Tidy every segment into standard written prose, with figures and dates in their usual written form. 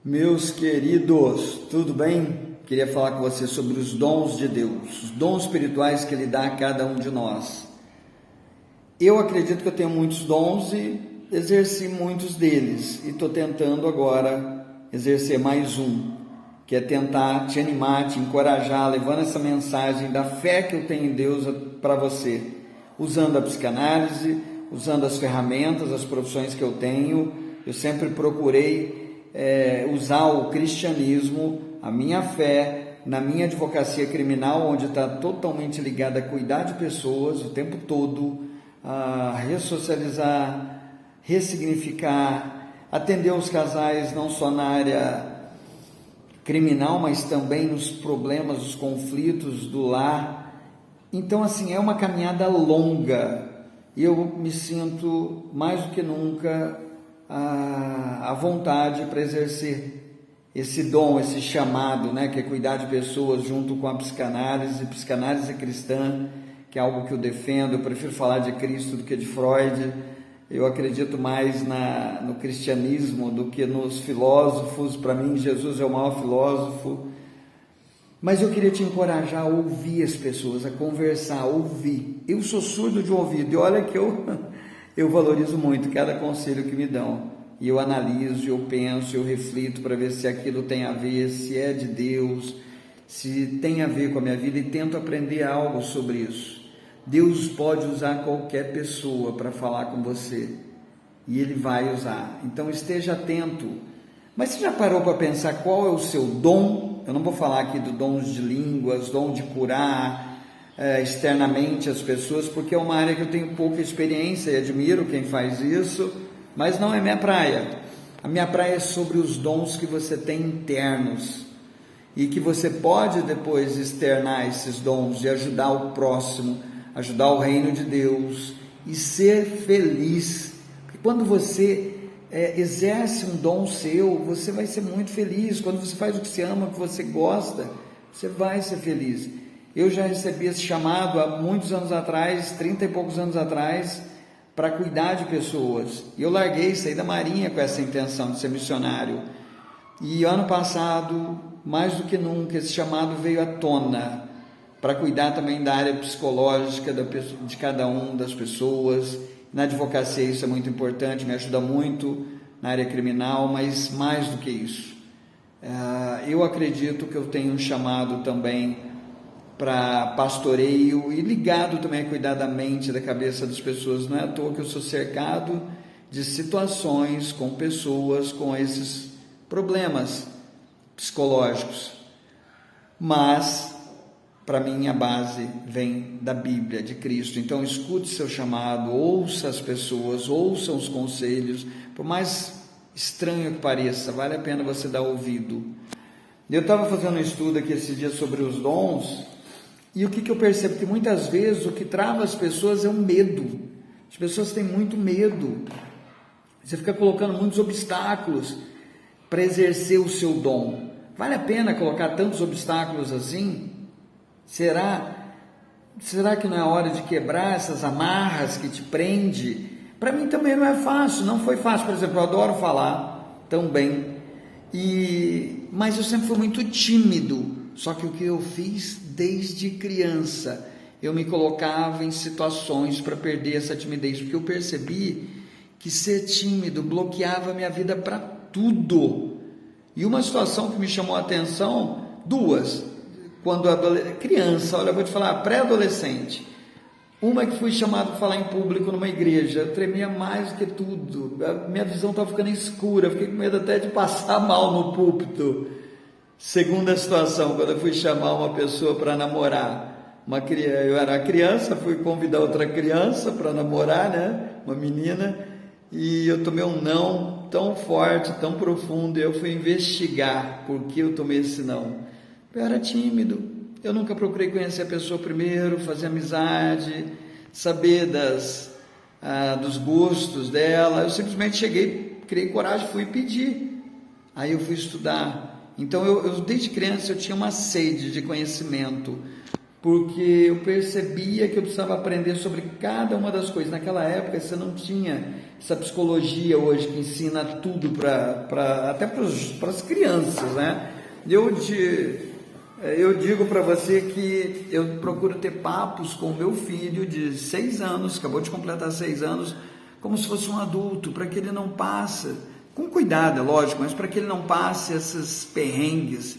Meus queridos, tudo bem? Queria falar com você sobre os dons de Deus, os dons espirituais que Ele dá a cada um de nós. Eu acredito que eu tenho muitos dons e exerci muitos deles, e estou tentando agora exercer mais um, que é tentar te animar, te encorajar, levando essa mensagem da fé que eu tenho em Deus para você, usando a psicanálise, usando as ferramentas, as profissões que eu tenho. Eu sempre procurei usar o cristianismo, a minha fé, na minha advocacia criminal, onde está totalmente ligada a cuidar de pessoas o tempo todo, a ressocializar, ressignificar, atender os casais não só na área criminal, mas também nos problemas, os conflitos do lar. Então, assim, é uma caminhada longa e eu me sinto mais do que nunca à vontade para exercer esse dom, esse chamado, né, que é cuidar de pessoas junto com a psicanálise cristã, que é algo que eu defendo. Eu prefiro falar de Cristo do que de Freud. Eu acredito mais no cristianismo do que nos filósofos. Para mim, Jesus é o maior filósofo. Mas eu queria te encorajar a ouvir as pessoas, a conversar, a ouvir. Eu sou surdo de ouvido e olha que eu valorizo muito cada conselho que me dão. E eu analiso, eu penso, eu reflito para ver se aquilo tem a ver, se é de Deus, se tem a ver com a minha vida, e tento aprender algo sobre isso. Deus pode usar qualquer pessoa para falar com você, e Ele vai usar. Então esteja atento. Mas você já parou para pensar qual é o seu dom? Eu não vou falar aqui do dons de línguas, dom de curar externamente as pessoas, porque é uma área que eu tenho pouca experiência e admiro quem faz isso, mas não é minha praia. A minha praia é sobre os dons que você tem internos e que você pode depois externar esses dons e ajudar o próximo, ajudar o reino de Deus e ser feliz. Porque quando você exerce um dom seu, você vai ser muito feliz. Quando você faz o que você ama, o que você gosta, você vai ser feliz. Eu já recebi esse chamado há muitos anos atrás, 30 e poucos anos atrás, para cuidar de pessoas. E eu saí da Marinha com essa intenção de ser missionário. E ano passado, mais do que nunca, esse chamado veio à tona, para cuidar também da área psicológica de cada uma das pessoas. Na advocacia isso é muito importante, me ajuda muito na área criminal, mas mais do que isso. Eu acredito que eu tenho um chamado também para pastoreio e ligado também a cuidar da mente, da cabeça das pessoas. Não é à toa que eu sou cercado de situações com pessoas com esses problemas psicológicos. Mas, para mim, a base vem da Bíblia, de Cristo. Então, escute seu chamado, ouça as pessoas, ouça os conselhos. Por mais estranho que pareça, vale a pena você dar ouvido. Eu estava fazendo um estudo aqui esses dias sobre os dons, e o que eu percebo? Que muitas vezes o que trava as pessoas é o medo. As pessoas têm muito medo. Você fica colocando muitos obstáculos para exercer o seu dom. Vale a pena colocar tantos obstáculos assim? Será que não é hora de quebrar essas amarras que te prende? Para mim também não é fácil, não foi fácil. Por exemplo, eu adoro falar tão bem, mas eu sempre fui muito tímido. Só que o que eu fiz desde criança, eu me colocava em situações para perder essa timidez, porque eu percebi que ser tímido bloqueava a minha vida para tudo. E uma situação que me chamou a atenção, duas, quando criança, olha, eu vou te falar, pré-adolescente, uma que fui chamado para falar em público numa igreja, eu tremia mais do que tudo, a minha visão estava ficando escura, fiquei com medo até de passar mal no púlpito. Segunda situação, quando eu fui chamar uma pessoa para namorar, eu era criança, fui convidar outra criança para namorar, né, uma menina, e eu tomei um não tão forte, tão profundo, e eu fui investigar por que eu tomei esse não. Eu era tímido, eu nunca procurei conhecer a pessoa primeiro, fazer amizade, saber dos gostos dela. Eu simplesmente cheguei, criei coragem, fui pedir, aí eu fui estudar. Então eu desde criança eu tinha uma sede de conhecimento, porque eu percebia que eu precisava aprender sobre cada uma das coisas. Naquela época você não tinha essa psicologia hoje que ensina tudo até para as crianças, né? Eu digo para você que eu procuro ter papos com o meu filho de 6 anos, acabou de completar 6 anos, como se fosse um adulto, para que ele não passe, com cuidado, é lógico, mas para que ele não passe esses perrengues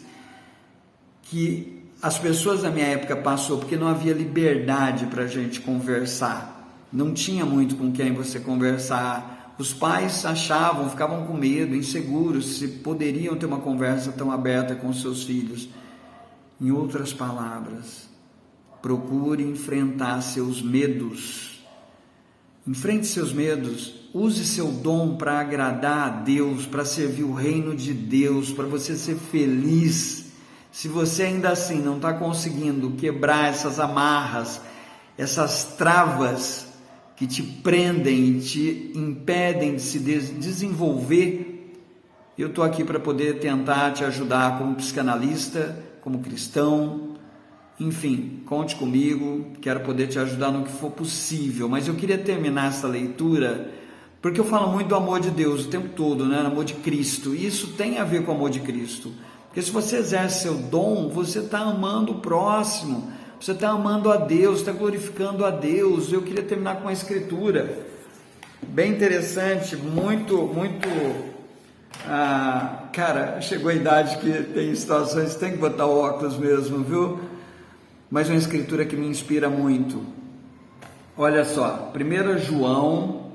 que as pessoas da minha época passou, porque não havia liberdade para a gente conversar, não tinha muito com quem você conversar, os pais achavam, ficavam com medo, inseguros, se poderiam ter uma conversa tão aberta com seus filhos. Em outras palavras, procure enfrentar seus medos, enfrente seus medos, use seu dom para agradar a Deus, para servir o reino de Deus, para você ser feliz. Se você ainda assim não está conseguindo quebrar essas amarras, essas travas que te prendem e te impedem de se desenvolver, eu estou aqui para poder tentar te ajudar como psicanalista, como cristão, enfim, conte comigo, quero poder te ajudar no que for possível, mas eu queria terminar essa leitura, porque eu falo muito do amor de Deus o tempo todo, né? Amor de Cristo, e isso tem a ver com o amor de Cristo, porque se você exerce seu dom, você está amando o próximo, você está amando a Deus, está glorificando a Deus. Eu queria terminar com uma escritura bem interessante, muito, cara, chegou a idade que tem situações que tem que botar o óculos mesmo, viu? Mas uma escritura que me inspira muito. Olha só, 1 João,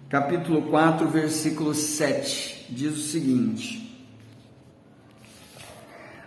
capítulo 4, versículo 7, diz o seguinte: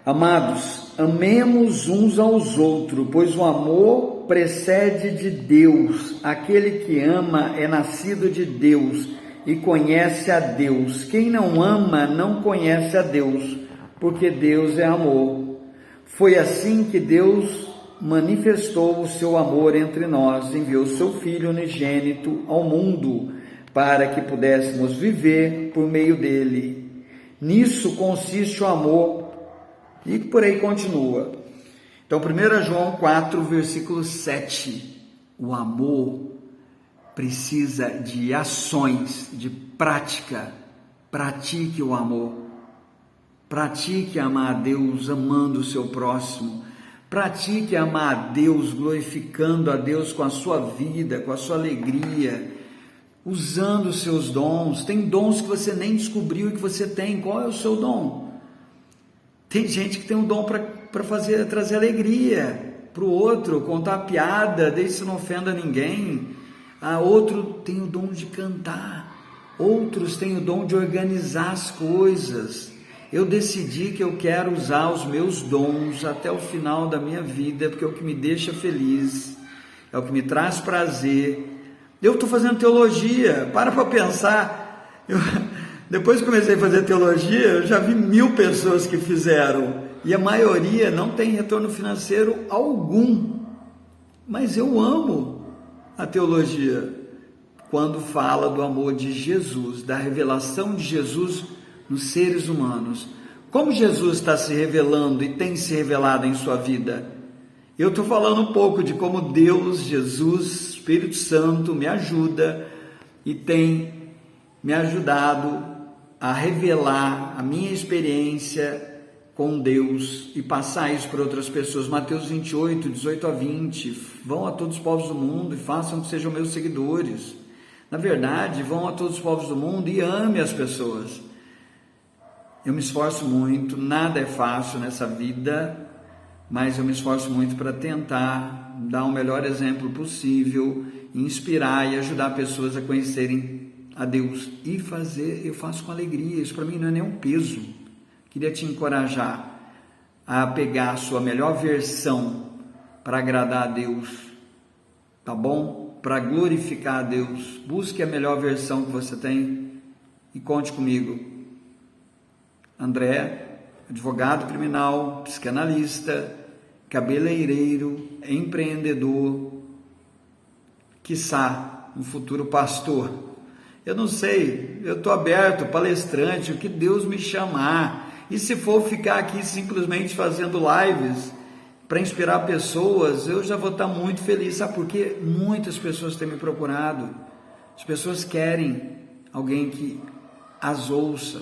Amados, amemos uns aos outros, pois o amor precede de Deus. Aquele que ama é nascido de Deus e conhece a Deus. Quem não ama não conhece a Deus, porque Deus é amor. Foi assim que Deus manifestou o seu amor entre nós, enviou seu Filho unigênito ao mundo, para que pudéssemos viver por meio dele. Nisso consiste o amor, e por aí continua. Então, 1 João 4, versículo 7, o amor precisa de ações, de prática. Pratique o amor, pratique amar a Deus amando o seu próximo, pratique amar a Deus glorificando a Deus com a sua vida, com a sua alegria, usando os seus dons. Tem dons que você nem descobriu que você tem. Qual é o seu dom? Tem gente que tem um dom para trazer alegria para o outro, contar piada, desde que não ofenda ninguém. Outro tem o dom de cantar, outros têm o dom de organizar as coisas. Eu decidi que eu quero usar os meus dons até o final da minha vida, porque é o que me deixa feliz, é o que me traz prazer. Eu estou fazendo teologia, para pensar. Depois que comecei a fazer teologia, eu já vi 1000 pessoas que fizeram, e a maioria não tem retorno financeiro algum, mas eu amo a teologia, quando fala do amor de Jesus, da revelação de Jesus nos seres humanos. Como Jesus está se revelando e tem se revelado em sua vida? Eu estou falando um pouco de como Deus, Jesus, Espírito Santo me ajuda e tem me ajudado a revelar a minha experiência com Deus e passar isso para outras pessoas. Mateus 28, 18 a 20, vão a todos os povos do mundo e façam que sejam meus seguidores. Na verdade, vão a todos os povos do mundo e ame as pessoas. Eu me esforço muito, nada é fácil nessa vida, mas eu me esforço muito para tentar dar o melhor exemplo possível, inspirar e ajudar pessoas a conhecerem a Deus e eu faço com alegria. Isso para mim não é nenhum peso. Queria te encorajar a pegar a sua melhor versão para agradar a Deus, tá bom? Para glorificar a Deus. Busque a melhor versão que você tem e conte comigo. André, advogado criminal, psicanalista, cabeleireiro, empreendedor, quiçá um futuro pastor. Eu não sei, eu estou aberto, palestrante, o que Deus me chamar. E se for ficar aqui simplesmente fazendo lives, para inspirar pessoas, eu já vou estar muito feliz, sabe? Porque muitas pessoas têm me procurado, as pessoas querem alguém que as ouça,